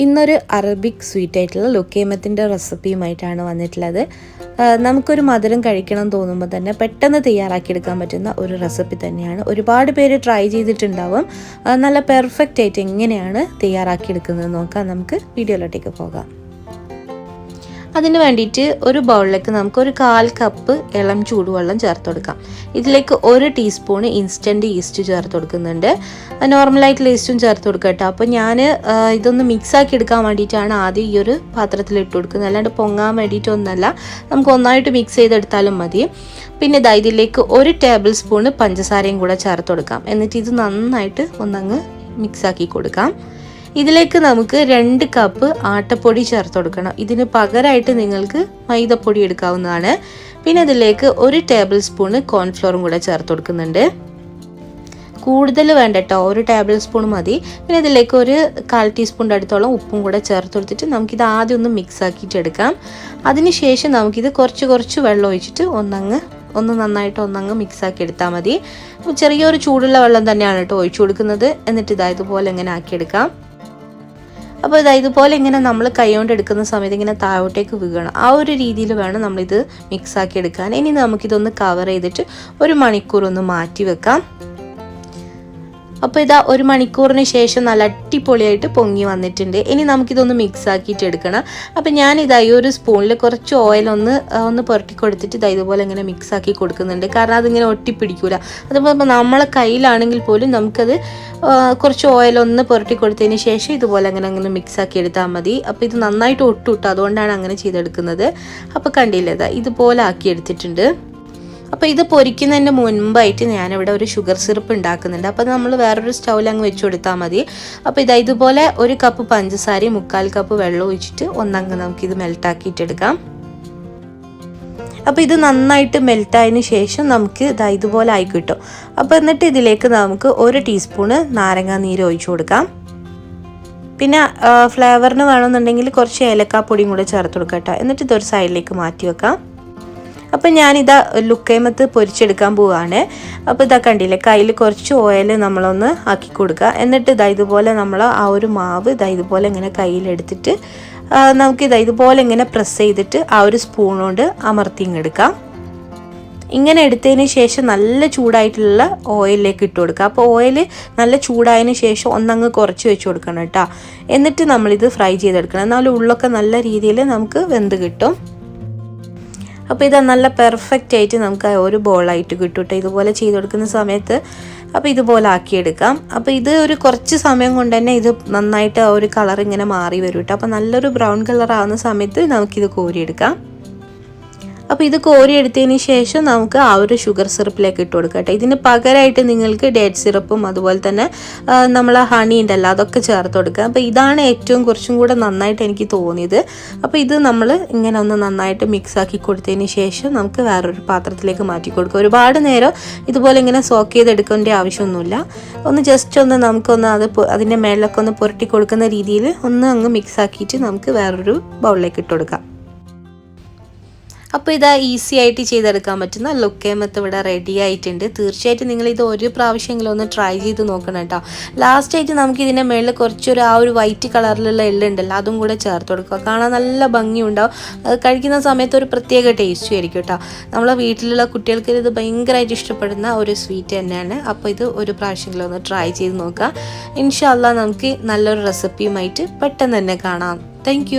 ഇന്നൊരു Arabic sweet ആയിട്ടുള്ള ലുക്കൈമത്തിൻ്റെ റെസിപ്പിയുമായിട്ടാണ് വന്നിട്ടുള്ളത്. നമുക്കൊരു മധുരം കഴിക്കണം തോന്നുമ്പോൾ തന്നെ പെട്ടെന്ന് തയ്യാറാക്കിയെടുക്കാൻ പറ്റുന്ന ഒരു റെസിപ്പി തന്നെയാണ്. ഒരുപാട് പേര് ട്രൈ ചെയ്തിട്ടുണ്ടാവും. നല്ല പെർഫെക്റ്റ് ആയിട്ട് എങ്ങനെയാണ് തയ്യാറാക്കിയെടുക്കുന്നത് നോക്കാം. നമുക്ക് വീഡിയോയിലോട്ടേക്ക് പോകാം. അതിന് വേണ്ടിയിട്ട് ഒരു ബൗളിലേക്ക് നമുക്ക് ഒരു 1/4 കപ്പ് ഇളം ചൂടുവെള്ളം ചേർത്ത് കൊടുക്കാം. ഇതിലേക്ക് 1 ടീസ്പൂൺ ഇൻസ്റ്റൻറ്റ് ഈസ്റ്റ് ചേർത്ത് കൊടുക്കുന്നുണ്ട്. നോർമലായിട്ടുള്ള ഈസ്റ്റും ചേർത്ത് കൊടുക്കുക കേട്ടോ. അപ്പോൾ ഞാൻ ഇതൊന്ന് മിക്സാക്കി എടുക്കാൻ വേണ്ടിയിട്ടാണ് ആദ്യം ഈ ഒരു പാത്രത്തിൽ ഇട്ട് കൊടുക്കുന്നത്. അല്ലാണ്ട് പൊങ്ങാൻ വേണ്ടിയിട്ടൊന്നല്ല, നമുക്ക് ഒന്നായിട്ട് മിക്സ് ചെയ്തെടുത്താലും മതി. പിന്നെ ഇതിലേക്ക് 1 ടേബിൾ സ്പൂൺ പഞ്ചസാരയും കൂടെ ചേർത്ത് കൊടുക്കാം. എന്നിട്ട് ഇത് നന്നായിട്ട് ഒന്നങ്ങ് മിക്സാക്കി കൊടുക്കാം. ഇതിലേക്ക് നമുക്ക് 2 കപ്പ് ആട്ടപ്പൊടി ചേർത്ത് കൊടുക്കണം. ഇതിന് പകരമായിട്ട് നിങ്ങൾക്ക് മൈദപ്പൊടി എടുക്കാവുന്നതാണ്. പിന്നെ ഇതിലേക്ക് 1 ടേബിൾ സ്പൂൺ കോൺഫ്ലോറും കൂടെ ചേർത്ത് കൊടുക്കുന്നുണ്ട്. കൂടുതൽ വേണ്ട കേട്ടോ, 1 ടേബിൾ സ്പൂൺ മതി. പിന്നെ ഇതിലേക്ക് 1/4 ടീസ്പൂണിൻ്റെ അടുത്തോളം ഉപ്പും കൂടെ ചേർത്ത് കൊടുത്തിട്ട് നമുക്കിത് ആദ്യം ഒന്ന് മിക്സ് ആക്കിയിട്ട് എടുക്കാം. അതിനുശേഷം നമുക്കിത് കുറച്ച് വെള്ളം ഒഴിച്ചിട്ട് ഒന്ന് നന്നായിട്ട് ഒന്നങ്ങ് മിക്സാക്കി എടുത്താൽ മതി. ചെറിയൊരു ചൂടുള്ള വെള്ളം തന്നെയാണ് കേട്ടോ ഒഴിച്ചു കൊടുക്കുന്നത്. എന്നിട്ട് ഇതുപോലെ ഇങ്ങനെ ആക്കിയെടുക്കാം. അപ്പോൾ ഇതുപോലെ ഇങ്ങനെ നമ്മൾ കൈ കൊണ്ട് എടുക്കുന്ന സമയത്ത് ഇങ്ങനെ താഴോട്ടേക്ക് വീഴണം. ആ ഒരു രീതിയിൽ വേണം നമ്മളിത് മിക്സാക്കി എടുക്കാൻ. ഇനി നമുക്കിതൊന്ന് കവർ ചെയ്തിട്ട് 1 മണിക്കൂർ ഒന്ന് മാറ്റി വെക്കാം. അപ്പോൾ 1 മണിക്കൂറിന് ശേഷം നല്ല അടിപൊളിയായിട്ട് പൊങ്ങി വന്നിട്ടുണ്ട്. ഇനി നമുക്കിതൊന്ന് മിക്സ് ആക്കിയിട്ട് എടുക്കണം. അപ്പോൾ ഞാൻ ഈ ഒരു സ്പൂണിൽ കുറച്ച് ഓയിൽ ഒന്ന് പുരട്ടി കൊടുത്തിട്ട് ഇതുപോലെ ഇങ്ങനെ മിക്സ് ആക്കി കൊടുക്കുന്നുണ്ട്. കാരണം അതിങ്ങനെ ഒട്ടിപ്പിടിക്കൂല. അതുപോലെ നമ്മളെ കയ്യിലാണെങ്കിൽ പോലും നമുക്കത് കുറച്ച് ഓയിൽ ഒന്ന് പുരട്ടി കൊടുത്തതിന് ശേഷം ഇതുപോലെ അങ്ങനെ മിക്സ് ആക്കി എടുത്താൽ മതി. അപ്പോൾ ഇത് നന്നായിട്ട് ഒട്ടും, അതുകൊണ്ടാണ് അങ്ങനെ ചെയ്തെടുക്കുന്നത്. അപ്പോൾ കണ്ടില്ലേ, ഇതുപോലെ ആക്കി എടുത്തിട്ടുണ്ട്. അപ്പോൾ ഇത് പൊരിക്കുന്നതിന് മുൻപായിട്ട് ഞാനിവിടെ ഒരു ഷുഗർ സിറപ്പ് ഉണ്ടാക്കുന്നുണ്ട്. അപ്പോൾ നമ്മൾ വേറൊരു സ്റ്റൗവിൽ അങ്ങ് വെച്ച് കൊടുത്താൽ മതി. അപ്പോൾ ഇതുപോലെ 1 കപ്പ് പഞ്ചസാരയും 3/4 കപ്പ് വെള്ളം ഒഴിച്ചിട്ട് നമുക്കിത് മെൽട്ടാക്കിയിട്ടെടുക്കാം. അപ്പോൾ ഇത് നന്നായിട്ട് മെൽറ്റായതിന് ശേഷം നമുക്ക് ഇതുപോലെ ആയി കിട്ടും. അപ്പോൾ എന്നിട്ട് ഇതിലേക്ക് നമുക്ക് 1 ടീസ്പൂണ് നാരങ്ങാ നീര് ഒഴിച്ചു കൊടുക്കാം. പിന്നെ ഫ്ലേവറിന് വേണമെന്നുണ്ടെങ്കിൽ കുറച്ച് ഏലക്കാപ്പൊടിയും കൂടെ ചേർത്ത് കൊടുക്കാം കേട്ടോ. എന്നിട്ട് ഇതൊരു സൈഡിലേക്ക് മാറ്റി വെക്കാം. അപ്പം ഞാനിതാ ലുക്കൈമത്ത് പൊരിച്ചെടുക്കാൻ പോവുകയാണ്. അപ്പോൾ കണ്ടില്ലേ, കയ്യിൽ കുറച്ച് ഓയിൽ നമ്മളൊന്ന് ആക്കി കൊടുക്കുക. എന്നിട്ട് ഇതുപോലെ നമ്മൾ ആ ഒരു മാവ് ഇതുപോലെ ഇങ്ങനെ കയ്യിലെടുത്തിട്ട് നമുക്ക് ഇതുപോലെ ഇങ്ങനെ പ്രസ് ചെയ്തിട്ട് ആ ഒരു സ്പൂൺ കൊണ്ട് അമർത്തിങ്ങെടുക്കാം. ഇങ്ങനെ എടുത്തതിന് ശേഷം നല്ല ചൂടായിട്ടുള്ള ഓയിലിലേക്ക് ഇട്ട് കൊടുക്കുക. അപ്പോൾ ഓയിൽ നല്ല ചൂടായതിന് ശേഷം ഒന്നങ്ങ് കുറച്ച് വെച്ച് കൊടുക്കണം കേട്ടോ. എന്നിട്ട് നമ്മളിത് ഫ്രൈ ചെയ്തെടുക്കണം. എന്നാലും ഉള്ളൊക്കെ നല്ല രീതിയിൽ നമുക്ക് വെന്ത് കിട്ടും. അപ്പോൾ നല്ല പെർഫെക്റ്റ് ആയിട്ട് നമുക്ക് ഒരു ബോളായിട്ട് കിട്ടും കേട്ടോ ഇതുപോലെ ചെയ്ത് കൊടുക്കുന്ന സമയത്ത്. അപ്പോൾ ഇതുപോലെ ആക്കിയെടുക്കാം. അപ്പോൾ ഇത് ഒരു കുറച്ച് സമയം കൊണ്ട് തന്നെ ഇത് നന്നായിട്ട് ആ ഒരു കളർ ഇങ്ങനെ മാറി വരും കേട്ടോ. അപ്പോൾ നല്ലൊരു ബ്രൗൺ കളർ ആവുന്ന സമയത്ത് നമുക്കിത് കോരിയെടുക്കാം. അപ്പോൾ ഇത് കോരിയെടുത്തതിന് ശേഷം നമുക്ക് ആ ഒരു ഷുഗർ സിറപ്പിലേക്ക് ഇട്ട് കൊടുക്കാം കേട്ടോ. ഇതിന് പകരമായിട്ട് നിങ്ങൾക്ക് ഡേറ്റ് സിറപ്പും അതുപോലെ തന്നെ നമ്മൾ ഹണി ഉണ്ടല്ലോ അതൊക്കെ ചേർത്ത് കൊടുക്കുക. അപ്പോൾ ഇതാണ് ഏറ്റവും കുറച്ചും കൂടെ നന്നായിട്ട് എനിക്ക് തോന്നിയത്. അപ്പോൾ ഇത് നമ്മൾ ഇങ്ങനെ ഒന്ന് നന്നായിട്ട് മിക്സ് ആക്കി കൊടുത്തതിന് ശേഷം നമുക്ക് വേറൊരു പാത്രത്തിലേക്ക് മാറ്റി കൊടുക്കുക. ഒരുപാട് നേരം ഇതുപോലെ ഇങ്ങനെ സോക്ക് ചെയ്തെടുക്കേണ്ട ആവശ്യമൊന്നുമില്ല. ഒന്ന് ജസ്റ്റ് ഒന്ന് നമുക്കൊന്ന് അതിൻ്റെ മേളിലൊക്കെ ഒന്ന് പുരട്ടി കൊടുക്കുന്ന രീതിയിൽ ഒന്ന് അങ്ങ് മിക്സ് ആക്കിയിട്ട് നമുക്ക് വേറൊരു ബൗളിലേക്ക് ഇട്ട് കൊടുക്കാം. അപ്പോൾ ഈസി ആയിട്ട് ചെയ്തെടുക്കാൻ പറ്റുന്ന ലുക്കൈമത്ത് ഇവിടെ റെഡി ആയിട്ടുണ്ട്. തീർച്ചയായിട്ടും നിങ്ങൾ ഇത് ഒരു പ്രാവശ്യമെങ്കിലും ഒന്ന് ട്രൈ ചെയ്ത് നോക്കണം കേട്ടോ. ലാസ്റ്റായിട്ട് നമുക്ക് ഇതിൻ്റെ മേളിൽ കുറച്ചൊരു ആ ഒരു വൈറ്റ് കളറിലുള്ള എള്ളുണ്ടല്ലോ അതും കൂടെ ചേർത്ത് കൊടുക്കുക. കാണാൻ നല്ല ഭംഗിയുണ്ടാവും. അത് കഴിക്കുന്ന സമയത്ത് ഒരു പ്രത്യേക ടേസ്റ്റും ആയിരിക്കും കേട്ടോ. നമ്മളെ വീട്ടിലുള്ള കുട്ടികൾക്ക് ഇത് ഭയങ്കരമായിട്ട് ഇഷ്ടപ്പെടുന്ന ഒരു സ്വീറ്റ് തന്നെയാണ്. അപ്പോൾ ഇത് ഒരു പ്രാവശ്യമെങ്കിലും ഒന്ന് ട്രൈ ചെയ്ത് നോക്കുക. ഇൻഷാ അല്ലാഹ് നമുക്ക് നല്ലൊരു റെസിപ്പിയുമായിട്ട് പെട്ടെന്ന് തന്നെ കാണാം. താങ്ക്